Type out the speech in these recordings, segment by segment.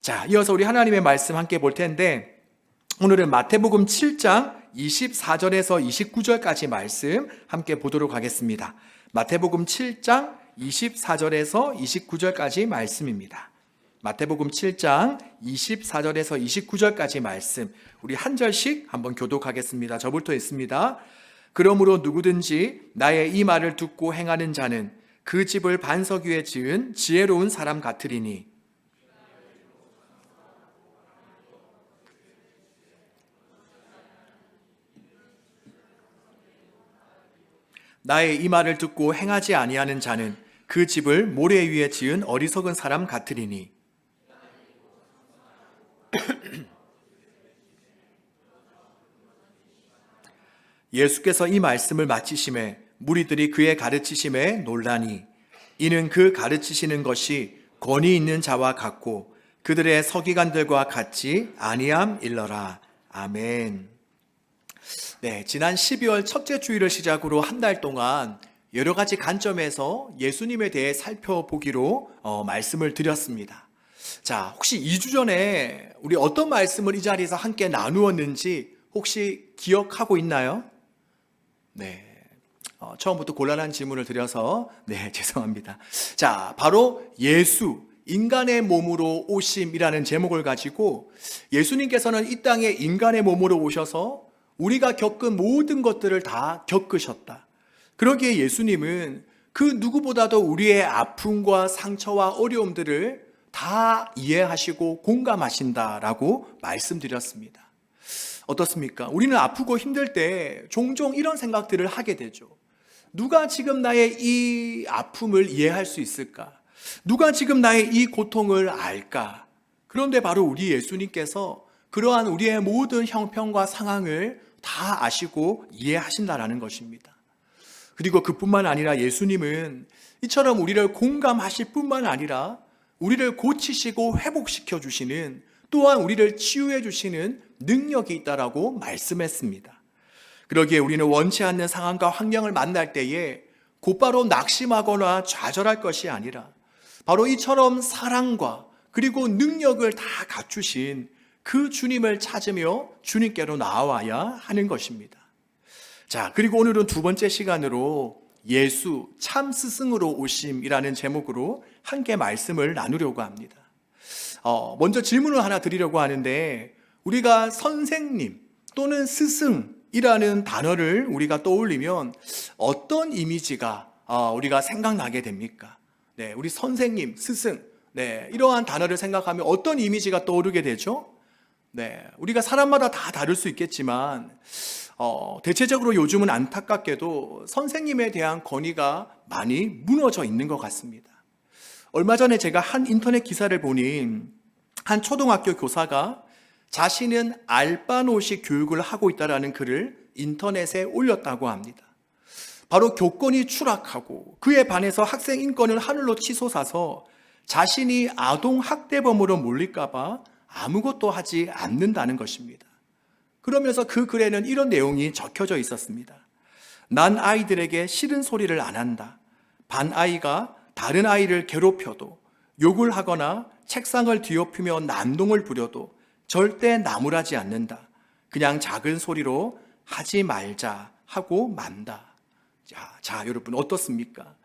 자, 이어서 우리 하나님의 말씀 함께 볼 텐데, 오늘은 마태복음 7장 24절에서 29절까지 말씀 함께 보도록 하겠습니다. 마태복음 7장 24절에서 29절까지 말씀입니다. 마태복음 7장 24절에서 29절까지 말씀, 우리 한 절씩 한번 교독하겠습니다. 저부터 있습니다. 그러므로 누구든지 나의 이 말을 듣고 행하는 자는 그 집을 반석 위에 지은 지혜로운 사람 같으리니, 나의 이 말을 듣고 행하지 아니하는 자는 그 집을 모래 위에 지은 어리석은 사람 같으리니. 예수께서 이 말씀을 마치심에 무리들이 그의 가르치심에 놀라니, 이는 그 가르치시는 것이 권위 있는 자와 같고 그들의 서기관들과 같지 아니함일러라. 아멘. 네, 지난 12월 첫째 주일을 시작으로 한 달 동안 여러 가지 관점에서 예수님에 대해 살펴보기로 말씀을 드렸습니다. 자, 혹시 2주 전에 우리 어떤 말씀을 이 자리에서 함께 나누었는지 혹시 기억하고 있나요? 네, 처음부터 곤란한 질문을 드려서 죄송합니다. 자, 바로 예수, 인간의 몸으로 오심이라는 제목을 가지고 예수님께서는 이 땅에 인간의 몸으로 오셔서 우리가 겪은 모든 것들을 다 겪으셨다. 그러기에 예수님은 그 누구보다도 우리의 아픔과 상처와 어려움들을 다 이해하시고 공감하신다라고 말씀드렸습니다. 어떻습니까? 우리는 아프고 힘들 때 종종 이런 생각들을 하게 되죠. 누가 지금 나의 이 아픔을 이해할 수 있을까? 누가 지금 나의 이 고통을 알까? 그런데 바로 우리 예수님께서 그러한 우리의 모든 형편과 상황을 다 아시고 이해하신다라는 것입니다. 그리고 그뿐만 아니라 예수님은 이처럼 우리를 공감하실 뿐만 아니라 우리를 고치시고 회복시켜 주시는, 또한 우리를 치유해 주시는 능력이 있다라고 말씀했습니다. 그러기에 우리는 원치 않는 상황과 환경을 만날 때에 곧바로 낙심하거나 좌절할 것이 아니라 바로 이처럼 사랑과 그리고 능력을 다 갖추신 그 주님을 찾으며 주님께로 나와야 하는 것입니다. 자, 그리고 오늘은 두 번째 시간으로 예수 참 스승으로 오심이라는 제목으로 함께 말씀을 나누려고 합니다. 먼저 질문을 하나 드리려고 하는데, 우리가 선생님 또는 스승이라는 단어를 우리가 떠올리면 어떤 이미지가 우리가 생각나게 됩니까? 네, 우리 선생님, 스승, 이러한 단어를 생각하면 어떤 이미지가 떠오르게 되죠? 네, 우리가 사람마다 다 다를 수 있겠지만 대체적으로 요즘은 안타깝게도 선생님에 대한 권위가 많이 무너져 있는 것 같습니다. 얼마 전에 제가 한 인터넷 기사를 보니 한 초등학교 교사가 자신은 알바노식 교육을 하고 있다는 글을 인터넷에 올렸다고 합니다. 바로 교권이 추락하고 그에 반해서 학생 인권을 하늘로 치솟아서 자신이 아동학대범으로 몰릴까 봐 아무것도 하지 않는다는 것입니다. 그러면서 그 글에는 이런 내용이 적혀져 있었습니다. 난 아이들에게 싫은 소리를 안 한다. 반 아이가 다른 아이를 괴롭혀도, 욕을 하거나 책상을 뒤엎으며 난동을 부려도 절대 나무라지 않는다. 그냥 작은 소리로 하지 말자 하고 만다. 자, 여러분 어떻습니까?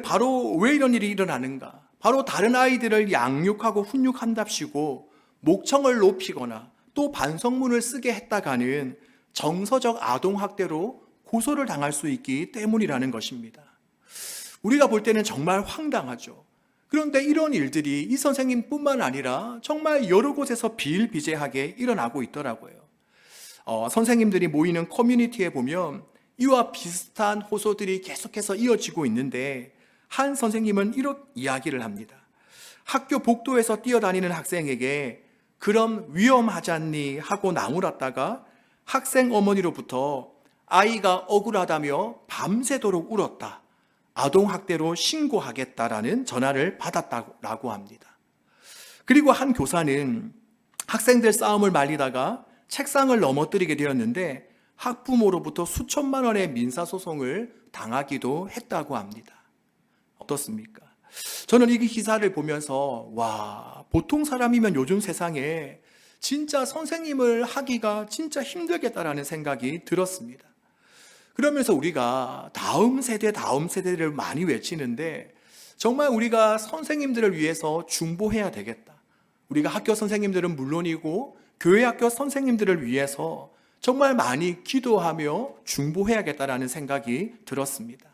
바로 왜 이런 일이 일어나는가? 바로 다른 아이들을 양육하고 훈육한답시고 목청을 높이거나 또 반성문을 쓰게 했다가는 정서적 아동학대로 고소를 당할 수 있기 때문이라는 것입니다. 우리가 볼 때는 정말 황당하죠. 그런데 이런 일들이 이 선생님뿐만 아니라 정말 여러 곳에서 비일비재하게 일어나고 있더라고요. 선생님들이 모이는 커뮤니티에 보면 이와 비슷한 호소들이 계속해서 이어지고 있는데, 한 선생님은 이렇게 이야기를 합니다. 학교 복도에서 뛰어다니는 학생에게 그럼 위험하잖니 하고 나무랐다가 학생 어머니로부터 아이가 억울하다며 밤새도록 울었다. 아동학대로 신고하겠다라는 전화를 받았다고 합니다. 그리고 한 교사는 학생들 싸움을 말리다가 책상을 넘어뜨리게 되었는데 학부모로부터 수천만 원의 민사소송을 당하기도 했다고 합니다. 어떻습니까? 저는 이 기사를 보면서 와, 보통 사람이면 요즘 세상에 진짜 선생님을 하기가 진짜 힘들겠다라는 생각이 들었습니다. 그러면서 우리가 다음 세대를 많이 외치는데 정말 우리가 선생님들을 위해서 중보해야 되겠다. 우리가 학교 선생님들은 물론이고 교회 학교 선생님들을 위해서 정말 많이 기도하며 중보해야겠다라는 생각이 들었습니다.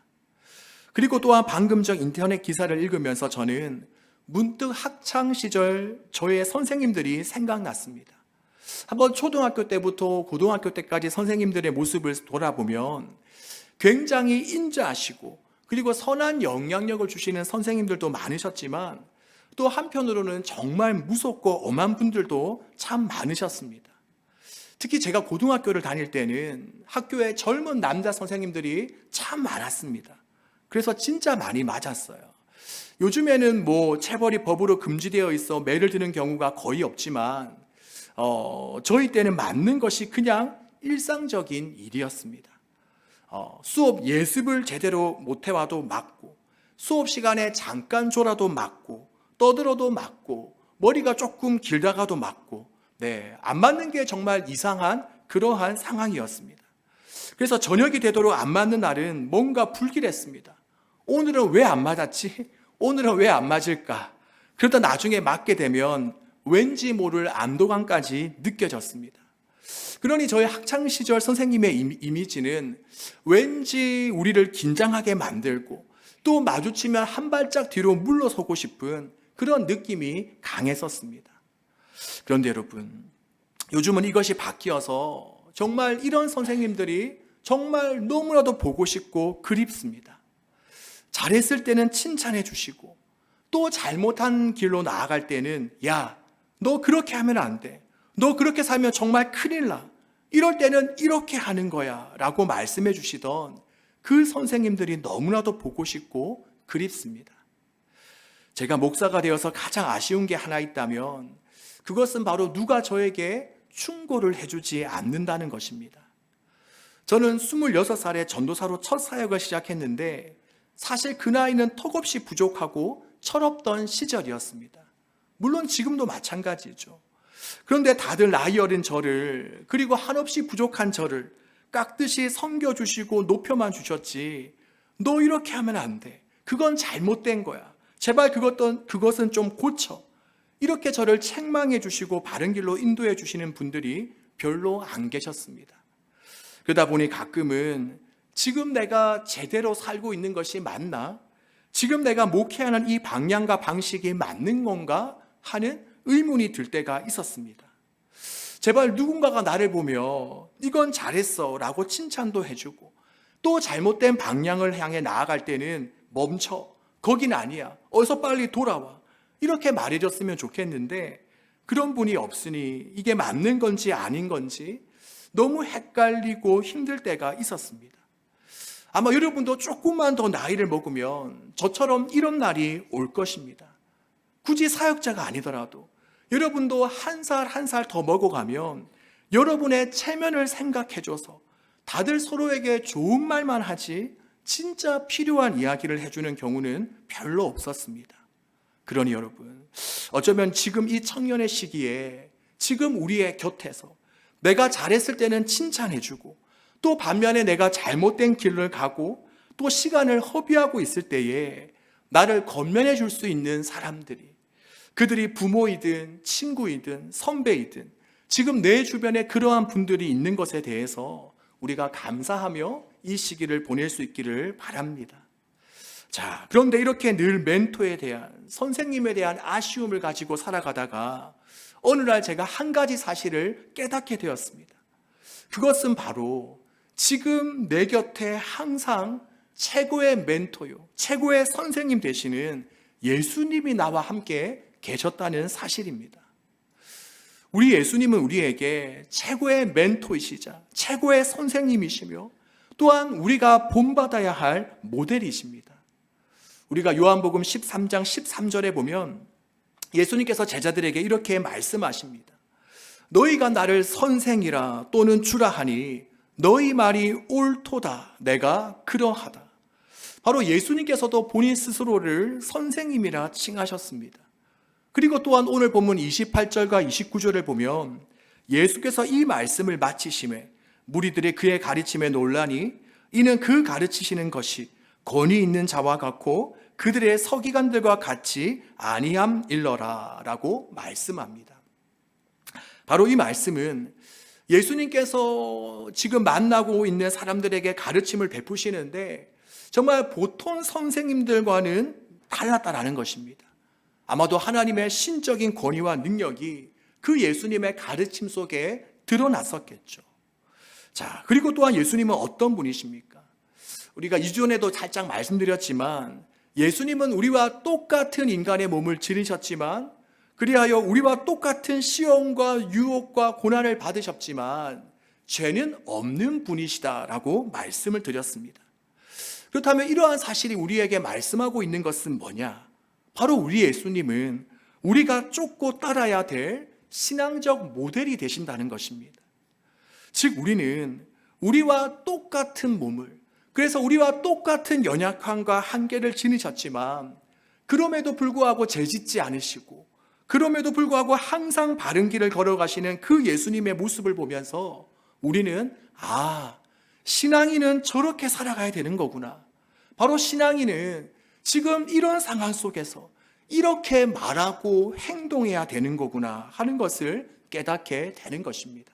그리고 또한 방금 전 인터넷 기사를 읽으면서 저는 문득 학창 시절 저의 선생님들이 생각났습니다. 한번 초등학교 때부터 고등학교 때까지 선생님들의 모습을 돌아보면 굉장히 인자하시고 그리고 선한 영향력을 주시는 선생님들도 많으셨지만 또 한편으로는 정말 무섭고 엄한 분들도 참 많으셨습니다. 특히 제가 고등학교를 다닐 때는 학교에 젊은 남자 선생님들이 참 많았습니다. 그래서 진짜 많이 맞았어요. 요즘에는 체벌이 법으로 금지되어 있어 매를 드는 경우가 거의 없지만 저희 때는 맞는 것이 그냥 일상적인 일이었습니다. 수업 예습을 제대로 못해와도 맞고, 수업 시간에 잠깐 졸아도 맞고, 떠들어도 맞고, 머리가 조금 길다가도 맞고, 안 맞는 게 정말 이상한 그러한 상황이었습니다. 그래서 저녁이 되도록 안 맞는 날은 뭔가 불길했습니다. 오늘은 왜 안 맞았지? 오늘은 왜 안 맞을까? 그러다 나중에 맞게 되면 왠지 모를 안도감까지 느껴졌습니다. 그러니 저희 학창시절 선생님의 이미지는 왠지 우리를 긴장하게 만들고 또 마주치면 한 발짝 뒤로 물러서고 싶은 그런 느낌이 강했었습니다. 그런데 여러분, 요즘은 이것이 바뀌어서 정말 이런 선생님들이 정말 너무나도 보고 싶고 그립습니다. 잘했을 때는 칭찬해 주시고 또 잘못한 길로 나아갈 때는 야, 너 그렇게 하면 안 돼. 너 그렇게 살면 정말 큰일 나. 이럴 때는 이렇게 하는 거야 라고 말씀해 주시던 그 선생님들이 너무나도 보고 싶고 그립습니다. 제가 목사가 되어서 가장 아쉬운 게 하나 있다면 그것은 바로 누가 저에게 충고를 해주지 않는다는 것입니다. 저는 26살에 전도사로 첫 사역을 시작했는데 사실 그 나이는 턱없이 부족하고 철없던 시절이었습니다. 물론 지금도 마찬가지죠. 그런데 다들 나이 어린 저를, 그리고 한없이 부족한 저를 깍듯이 섬겨주시고 높여만 주셨지, 너 이렇게 하면 안 돼. 그건 잘못된 거야. 제발 그것은 좀 고쳐. 이렇게 저를 책망해 주시고 바른 길로 인도해 주시는 분들이 별로 안 계셨습니다. 그러다 보니 가끔은 지금 내가 제대로 살고 있는 것이 맞나? 지금 내가 목회하는 이 방향과 방식이 맞는 건가? 하는 의문이 들 때가 있었습니다. 제발 누군가가 나를 보며 이건 잘했어 라고 칭찬도 해주고 또 잘못된 방향을 향해 나아갈 때는 멈춰. 거긴 아니야. 어서 빨리 돌아와. 이렇게 말해줬으면 좋겠는데 그런 분이 없으니 이게 맞는 건지 아닌 건지 너무 헷갈리고 힘들 때가 있었습니다. 아마 여러분도 조금만 더 나이를 먹으면 저처럼 이런 날이 올 것입니다. 굳이 사역자가 아니더라도 여러분도 한 살 한 살 더 먹어가면 여러분의 체면을 생각해줘서 다들 서로에게 좋은 말만 하지 진짜 필요한 이야기를 해주는 경우는 별로 없었습니다. 그러니 여러분, 어쩌면 지금 이 청년의 시기에 지금 우리의 곁에서 내가 잘했을 때는 칭찬해주고 또 반면에 내가 잘못된 길을 가고 또 시간을 허비하고 있을 때에 나를 건면해 줄 수 있는 사람들이, 그들이 부모이든 친구이든 선배이든 지금 내 주변에 그러한 분들이 있는 것에 대해서 우리가 감사하며 이 시기를 보낼 수 있기를 바랍니다. 자, 그런데 이렇게 늘 멘토에 대한, 선생님에 대한 아쉬움을 가지고 살아가다가 어느 날 제가 한 가지 사실을 깨닫게 되었습니다. 그것은 바로 지금 내 곁에 항상 최고의 멘토요, 최고의 선생님 되시는 예수님이 나와 함께 계셨다는 사실입니다. 우리 예수님은 우리에게 최고의 멘토이시자 최고의 선생님이시며 또한 우리가 본받아야 할 모델이십니다. 우리가 요한복음 13장 13절에 보면 예수님께서 제자들에게 이렇게 말씀하십니다. 너희가 나를 선생이라 또는 주라 하니 너희 말이 옳도다. 내가 그러하다. 바로 예수님께서도 본인 스스로를 선생님이라 칭하셨습니다. 그리고 또한 오늘 본문 28절과 29절을 보면 예수께서 이 말씀을 마치심에 무리들이 그의 가르침에 놀라니 이는 그 가르치시는 것이 권위 있는 자와 같고 그들의 서기관들과 같이 아니함일러라 라고 말씀합니다. 바로 이 말씀은 예수님께서 지금 만나고 있는 사람들에게 가르침을 베푸시는데 정말 보통 선생님들과는 달랐다라는 것입니다. 아마도 하나님의 신적인 권위와 능력이 그 예수님의 가르침 속에 드러났었겠죠. 자, 그리고 또한 예수님은 어떤 분이십니까? 우리가 이전에도 살짝 말씀드렸지만 예수님은 우리와 똑같은 인간의 몸을 지니셨지만 그리하여 우리와 똑같은 시험과 유혹과 고난을 받으셨지만 죄는 없는 분이시다라고 말씀을 드렸습니다. 그렇다면 이러한 사실이 우리에게 말씀하고 있는 것은 뭐냐? 바로 우리 예수님은 우리가 쫓고 따라야 될 신앙적 모델이 되신다는 것입니다. 즉 우리는 우리와 똑같은 몸을, 그래서 우리와 똑같은 연약함과 한계를 지니셨지만 그럼에도 불구하고 죄짓지 않으시고 그럼에도 불구하고 항상 바른 길을 걸어가시는 그 예수님의 모습을 보면서 우리는 신앙인은 저렇게 살아가야 되는 거구나. 바로 신앙인은 지금 이런 상황 속에서 이렇게 말하고 행동해야 되는 거구나 하는 것을 깨닫게 되는 것입니다.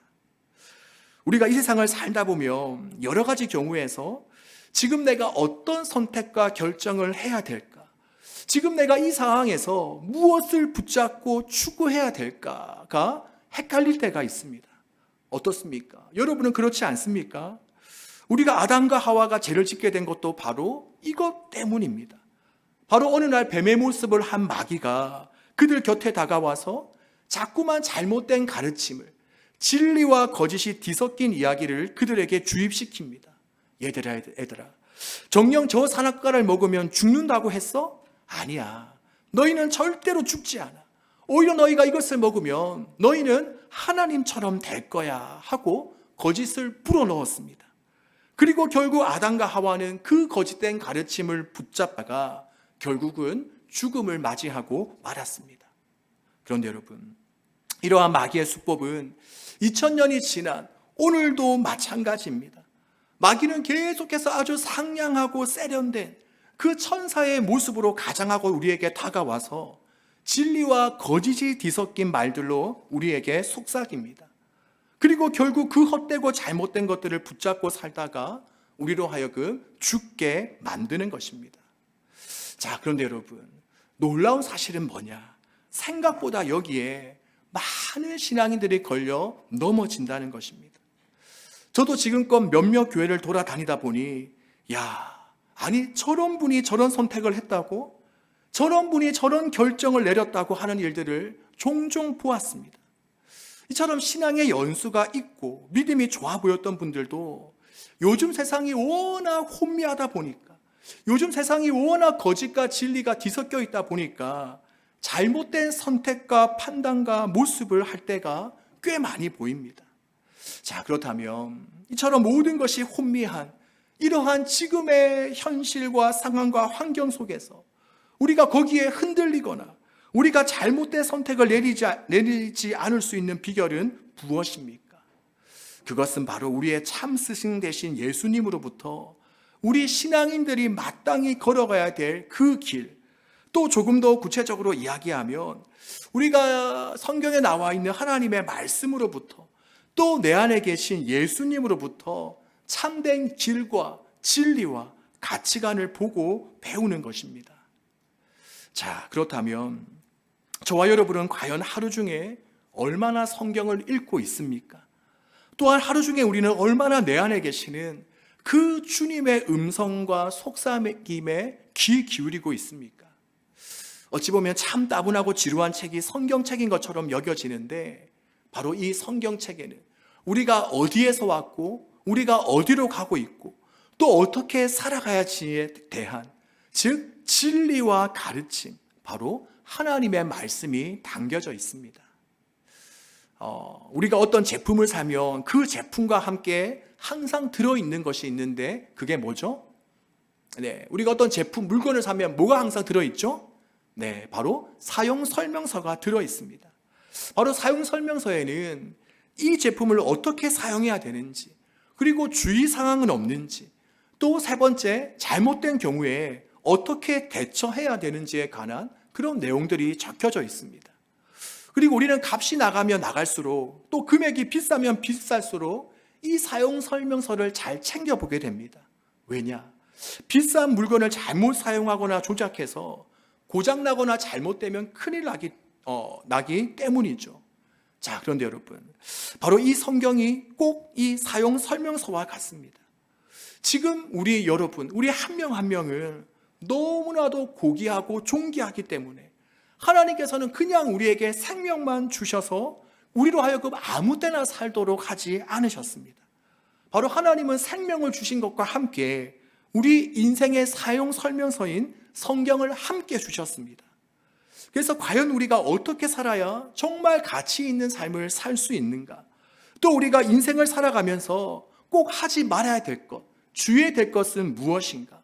우리가 이 세상을 살다 보면 여러 가지 경우에서 지금 내가 어떤 선택과 결정을 해야 될까? 지금 내가 이 상황에서 무엇을 붙잡고 추구해야 될까가 헷갈릴 때가 있습니다. 어떻습니까? 여러분은 그렇지 않습니까? 우리가 아담과 하와가 죄를 짓게 된 것도 바로 이것 때문입니다. 바로 어느 날 뱀의 모습을 한 마귀가 그들 곁에 다가와서 자꾸만 잘못된 가르침을, 진리와 거짓이 뒤섞인 이야기를 그들에게 주입시킵니다. 얘들아, 정녕 저 산악과를 먹으면 죽는다고 했어? 아니야. 너희는 절대로 죽지 않아. 오히려 너희가 이것을 먹으면 너희는 하나님처럼 될 거야 하고 거짓을 불어넣었습니다. 그리고 결국 아담과 하와는 그 거짓된 가르침을 붙잡다가 결국은 죽음을 맞이하고 말았습니다. 그런데 여러분, 이러한 마귀의 수법은 2000년이 지난 오늘도 마찬가지입니다. 마귀는 계속해서 아주 상냥하고 세련된 그 천사의 모습으로 가장하고 우리에게 다가와서 진리와 거짓이 뒤섞인 말들로 우리에게 속삭입니다. 그리고 결국 그 헛되고 잘못된 것들을 붙잡고 살다가 우리로 하여금 죽게 만드는 것입니다. 자, 그런데 여러분, 놀라운 사실은 뭐냐? 생각보다 여기에 많은 신앙인들이 걸려 넘어진다는 것입니다. 저도 지금껏 몇몇 교회를 돌아다니다 보니 아니 저런 분이 저런 선택을 했다고? 저런 분이 저런 결정을 내렸다고 하는 일들을 종종 보았습니다. 이처럼 신앙의 연수가 있고 믿음이 좋아 보였던 분들도 요즘 세상이 워낙 혼미하다 보니까, 요즘 세상이 워낙 거짓과 진리가 뒤섞여 있다 보니까 잘못된 선택과 판단과 모습을 할 때가 꽤 많이 보입니다. 자, 그렇다면 이처럼 모든 것이 혼미한 이러한 지금의 현실과 상황과 환경 속에서 우리가 거기에 흔들리거나 우리가 잘못된 선택을 내리지 않을 수 있는 비결은 무엇입니까? 그것은 바로 우리의 참 스승 되신 예수님으로부터 우리 신앙인들이 마땅히 걸어가야 될 그 길, 또 조금 더 구체적으로 이야기하면 우리가 성경에 나와 있는 하나님의 말씀으로부터 또 내 안에 계신 예수님으로부터 참된 길과 진리와 가치관을 보고 배우는 것입니다. 자, 그렇다면 저와 여러분은 과연 하루 중에 얼마나 성경을 읽고 있습니까? 또한 하루 중에 우리는 얼마나 내 안에 계시는 그 주님의 음성과 속삭임에 귀 기울이고 있습니까? 어찌 보면 참 따분하고 지루한 책이 성경책인 것처럼 여겨지는데 바로 이 성경책에는 우리가 어디에서 왔고 우리가 어디로 가고 있고 또 어떻게 살아가야지에 대한, 즉 진리와 가르침, 바로 하나님의 말씀이 담겨져 있습니다. 우리가 어떤 제품을 사면 그 제품과 함께 항상 들어있는 것이 있는데 그게 뭐죠? 네, 우리가 어떤 제품, 물건을 사면 뭐가 항상 들어있죠? 네, 바로 사용 설명서가 들어있습니다. 바로 사용 설명서에는 이 제품을 어떻게 사용해야 되는지, 그리고 주의사항은 없는지, 또 세 번째, 잘못된 경우에 어떻게 대처해야 되는지에 관한 그런 내용들이 적혀져 있습니다. 그리고 우리는 값이 나가면 나갈수록, 또 금액이 비싸면 비쌀수록 이 사용 설명서를 잘 챙겨보게 됩니다. 왜냐? 비싼 물건을 잘못 사용하거나 조작해서 고장나거나 잘못되면 큰일 나기 때문이죠. 자, 그런데 여러분, 바로 이 성경이 꼭 이 사용 설명서와 같습니다. 지금 우리 여러분, 우리 한 명 한 명은 너무나도 고귀하고 존귀하기 때문에 하나님께서는 그냥 우리에게 생명만 주셔서 우리로 하여금 아무 때나 살도록 하지 않으셨습니다. 바로 하나님은 생명을 주신 것과 함께 우리 인생의 사용 설명서인 성경을 함께 주셨습니다. 그래서 과연 우리가 어떻게 살아야 정말 가치 있는 삶을 살 수 있는가? 또 우리가 인생을 살아가면서 꼭 하지 말아야 될 것, 주의해야 될 것은 무엇인가?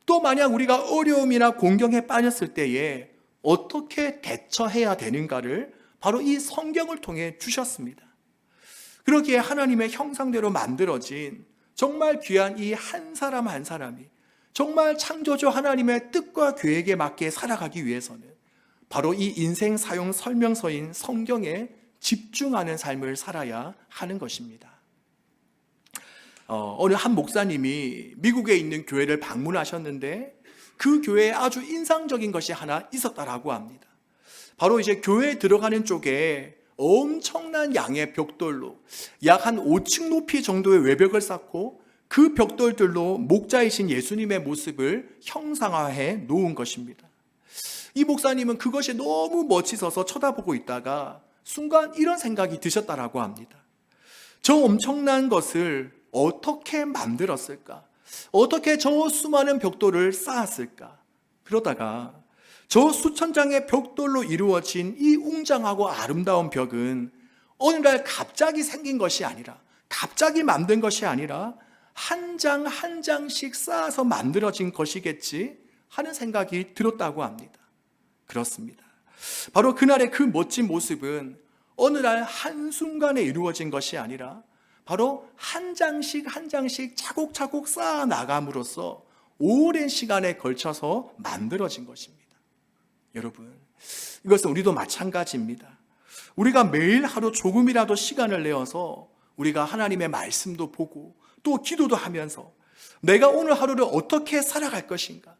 또 만약 우리가 어려움이나 공경에 빠졌을 때에 어떻게 대처해야 되는가를 바로 이 성경을 통해 주셨습니다. 그러기에 하나님의 형상대로 만들어진 정말 귀한 이 한 사람 한 사람이 정말 창조주 하나님의 뜻과 계획에 맞게 살아가기 위해서는 바로 이 인생 사용 설명서인 성경에 집중하는 삶을 살아야 하는 것입니다. 어느 한 목사님이 미국에 있는 교회를 방문하셨는데 그 교회에 아주 인상적인 것이 하나 있었다라고 합니다. 바로 이제 교회에 들어가는 쪽에 엄청난 양의 벽돌로 약 한 5층 높이 정도의 외벽을 쌓고 그 벽돌들로 목자이신 예수님의 모습을 형상화해 놓은 것입니다. 이 목사님은 그것이 너무 멋지셔서 쳐다보고 있다가 순간 이런 생각이 드셨다라고 합니다. 저 엄청난 것을 어떻게 만들었을까? 어떻게 저 수많은 벽돌을 쌓았을까? 그러다가 저 수천 장의 벽돌로 이루어진 이 웅장하고 아름다운 벽은 어느 날 갑자기 생긴 것이 아니라, 갑자기 만든 것이 아니라 한 장 한 장씩 쌓아서 만들어진 것이겠지 하는 생각이 들었다고 합니다. 그렇습니다. 바로 그날의 그 멋진 모습은 어느 날 한순간에 이루어진 것이 아니라 바로 한 장씩 한 장씩 차곡차곡 쌓아 나감으로써 오랜 시간에 걸쳐서 만들어진 것입니다. 여러분, 이것은 우리도 마찬가지입니다. 우리가 매일 하루 조금이라도 시간을 내어서 우리가 하나님의 말씀도 보고 또 기도도 하면서 내가 오늘 하루를 어떻게 살아갈 것인가?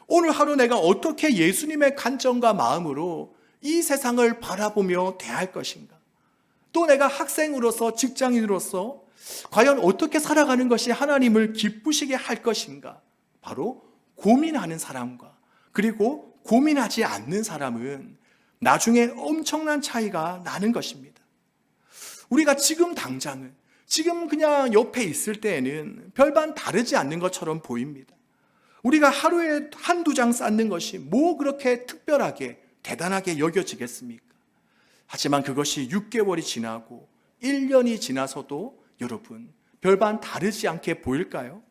오늘 하루 내가 어떻게 예수님의 관점과 마음으로 이 세상을 바라보며 대할 것인가? 또 내가 학생으로서 직장인으로서 과연 어떻게 살아가는 것이 하나님을 기쁘시게 할 것인가? 바로 고민하는 사람과 그리고 고민하지 않는 사람은 나중에 엄청난 차이가 나는 것입니다. 우리가 지금 당장은 지금 그냥 옆에 있을 때에는 별반 다르지 않는 것처럼 보입니다. 우리가 하루에 한두 장 쌓는 것이 뭐 그렇게 특별하게 대단하게 여겨지겠습니까? 하지만 그것이 6개월이 지나고 1년이 지나서도 여러분 별반 다르지 않게 보일까요?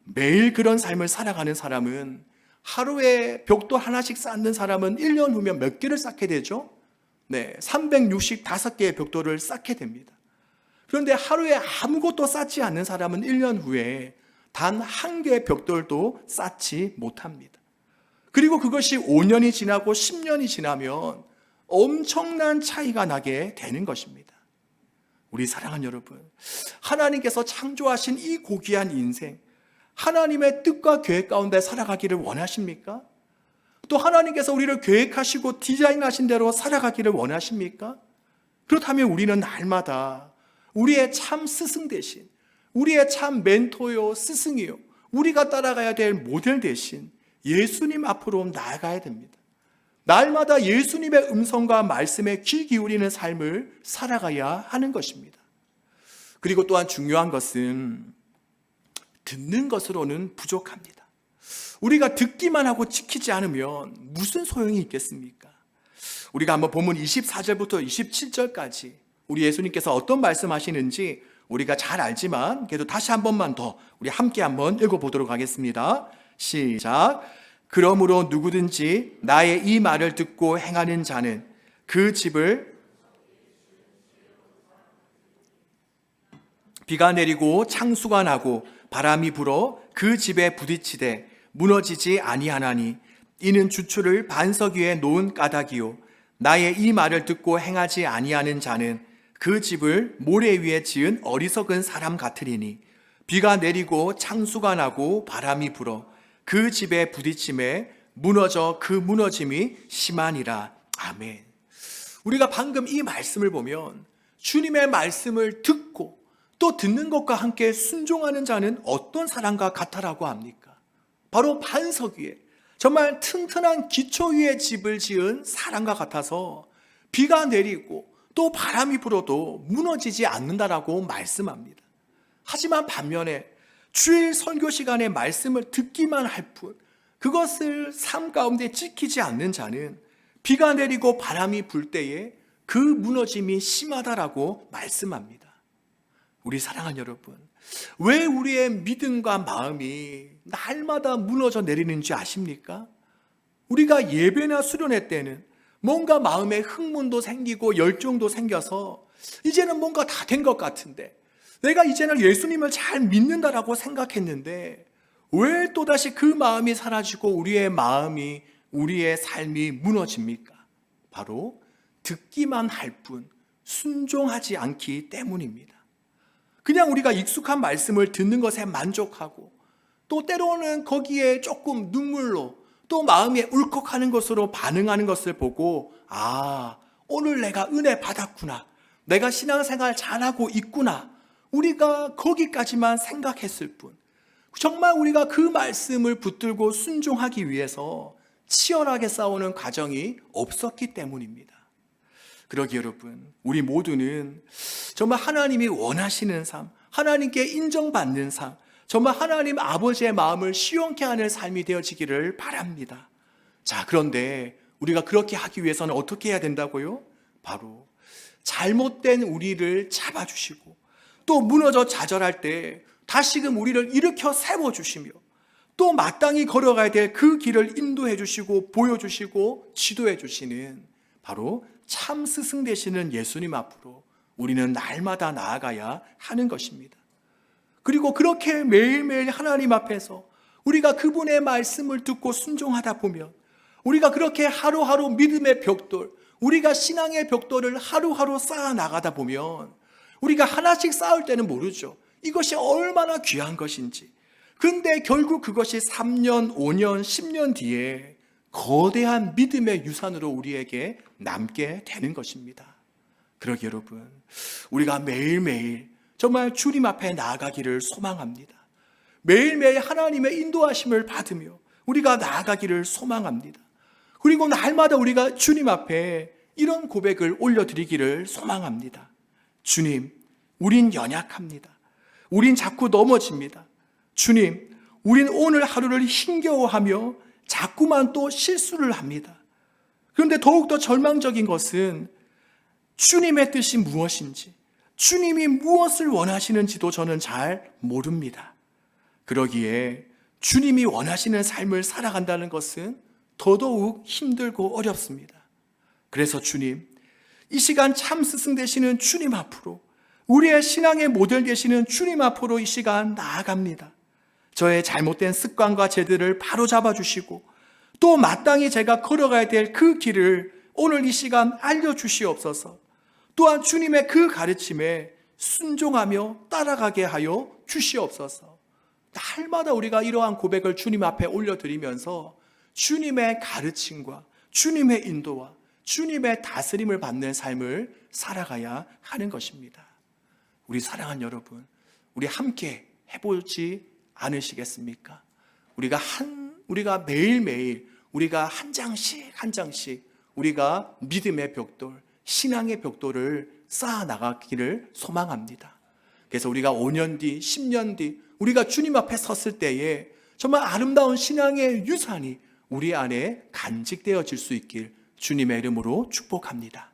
매일 그런 삶을 살아가는 사람은 하루에 벽돌 하나씩 쌓는 사람은 1년 후면 몇 개를 쌓게 되죠? 네, 365개의 벽돌을 쌓게 됩니다. 그런데 하루에 아무것도 쌓지 않는 사람은 1년 후에 단 한 개의 벽돌도 쌓지 못합니다. 그리고 그것이 5년이 지나고 10년이 지나면 엄청난 차이가 나게 되는 것입니다. 우리 사랑하는 여러분, 하나님께서 창조하신 이 고귀한 인생, 하나님의 뜻과 계획 가운데 살아가기를 원하십니까? 또 하나님께서 우리를 계획하시고 디자인하신 대로 살아가기를 원하십니까? 그렇다면 우리는 날마다 우리의 참 스승 대신, 우리의 참 멘토요, 스승이요, 우리가 따라가야 될 모델 대신 예수님 앞으로 나아가야 됩니다. 날마다 예수님의 음성과 말씀에 귀 기울이는 삶을 살아가야 하는 것입니다. 그리고 또한 중요한 것은 듣는 것으로는 부족합니다. 우리가 듣기만 하고 지키지 않으면 무슨 소용이 있겠습니까? 우리가 한번 본문 24절부터 27절까지 우리 예수님께서 어떤 말씀하시는지 우리가 잘 알지만 그래도 다시 한 번만 더 우리 함께 한번 읽어보도록 하겠습니다. 시작. 그러므로 누구든지 나의 이 말을 듣고 행하는 자는 그 집을 비가 내리고 창수가 나고 바람이 불어 그 집에 부딪히되 무너지지 아니하나니 이는 주추를 반석 위에 놓은 까닭이요 나의 이 말을 듣고 행하지 아니하는 자는 그 집을 모래 위에 지은 어리석은 사람 같으리니 비가 내리고 창수가 나고 바람이 불어 그 집에 부딪힘에 무너져 그 무너짐이 심하니라. 아멘. 우리가 방금 이 말씀을 보면 주님의 말씀을 듣고 또 듣는 것과 함께 순종하는 자는 어떤 사람과 같아라고 합니까? 바로 반석 위에 정말 튼튼한 기초 위에 집을 지은 사람과 같아서 비가 내리고 또 바람이 불어도 무너지지 않는다라고 말씀합니다. 하지만 반면에 주일 설교 시간에 말씀을 듣기만 할 뿐 그것을 삶 가운데 지키지 않는 자는 비가 내리고 바람이 불 때에 그 무너짐이 심하다라고 말씀합니다. 우리 사랑하는 여러분, 왜 우리의 믿음과 마음이 날마다 무너져 내리는지 아십니까? 우리가 예배나 수련회 때는 뭔가 마음에 흥분도 생기고 열정도 생겨서 이제는 뭔가 다 된 것 같은데 내가 이제는 예수님을 잘 믿는다라고 생각했는데 왜 또다시 그 마음이 사라지고 우리의 마음이 우리의 삶이 무너집니까? 바로 듣기만 할 뿐 순종하지 않기 때문입니다. 그냥 우리가 익숙한 말씀을 듣는 것에 만족하고 또 때로는 거기에 조금 눈물로 또 마음이 울컥하는 것으로 반응하는 것을 보고 오늘 내가 은혜 받았구나, 내가 신앙생활 잘하고 있구나, 우리가 거기까지만 생각했을 뿐 정말 우리가 그 말씀을 붙들고 순종하기 위해서 치열하게 싸우는 과정이 없었기 때문입니다. 그러기 여러분, 우리 모두는 정말 하나님이 원하시는 삶, 하나님께 인정받는 삶, 정말 하나님 아버지의 마음을 시원케 하는 삶이 되어지기를 바랍니다. 자, 그런데 우리가 그렇게 하기 위해서는 어떻게 해야 된다고요? 바로 잘못된 우리를 잡아주시고 또 무너져 좌절할 때 다시금 우리를 일으켜 세워주시며 또 마땅히 걸어가야 될 그 길을 인도해 주시고 보여주시고 지도해 주시는 바로 참 스승 되시는 예수님 앞으로 우리는 날마다 나아가야 하는 것입니다. 그리고 그렇게 매일매일 하나님 앞에서 우리가 그분의 말씀을 듣고 순종하다 보면 우리가 그렇게 하루하루 믿음의 벽돌, 우리가 신앙의 벽돌을 하루하루 쌓아 나가다 보면 우리가 하나씩 쌓을 때는 모르죠. 이것이 얼마나 귀한 것인지. 근데 결국 그것이 3년, 5년, 10년 뒤에 거대한 믿음의 유산으로 우리에게 남게 되는 것입니다. 그러기 여러분, 우리가 매일매일 정말 주님 앞에 나아가기를 소망합니다. 매일매일 하나님의 인도하심을 받으며 우리가 나아가기를 소망합니다. 그리고 날마다 우리가 주님 앞에 이런 고백을 올려드리기를 소망합니다. 주님, 우린 연약합니다. 우린 자꾸 넘어집니다. 주님, 우린 오늘 하루를 힘겨워하며 자꾸만 또 실수를 합니다. 그런데 더욱더 절망적인 것은 주님의 뜻이 무엇인지, 주님이 무엇을 원하시는지도 저는 잘 모릅니다. 그러기에 주님이 원하시는 삶을 살아간다는 것은 더더욱 힘들고 어렵습니다. 그래서 주님, 이 시간 참 스승 되시는 주님 앞으로, 우리의 신앙의 모델 되시는 주님 앞으로 이 시간 나아갑니다. 저의 잘못된 습관과 죄들을 바로잡아 주시고 또 마땅히 제가 걸어가야 될 그 길을 오늘 이 시간 알려주시옵소서. 또한 주님의 그 가르침에 순종하며 따라가게 하여 주시옵소서. 날마다 우리가 이러한 고백을 주님 앞에 올려드리면서 주님의 가르침과 주님의 인도와 주님의 다스림을 받는 삶을 살아가야 하는 것입니다. 우리 사랑하는 여러분, 우리 함께 해보지 않으시겠습니까? 우리가 매일매일 우리가 한 장씩 한 장씩 우리가 믿음의 벽돌, 신앙의 벽돌을 쌓아 나가기를 소망합니다. 그래서 우리가 5년 뒤, 10년 뒤 우리가 주님 앞에 섰을 때에 정말 아름다운 신앙의 유산이 우리 안에 간직되어질 수 있길 주님의 이름으로 축복합니다.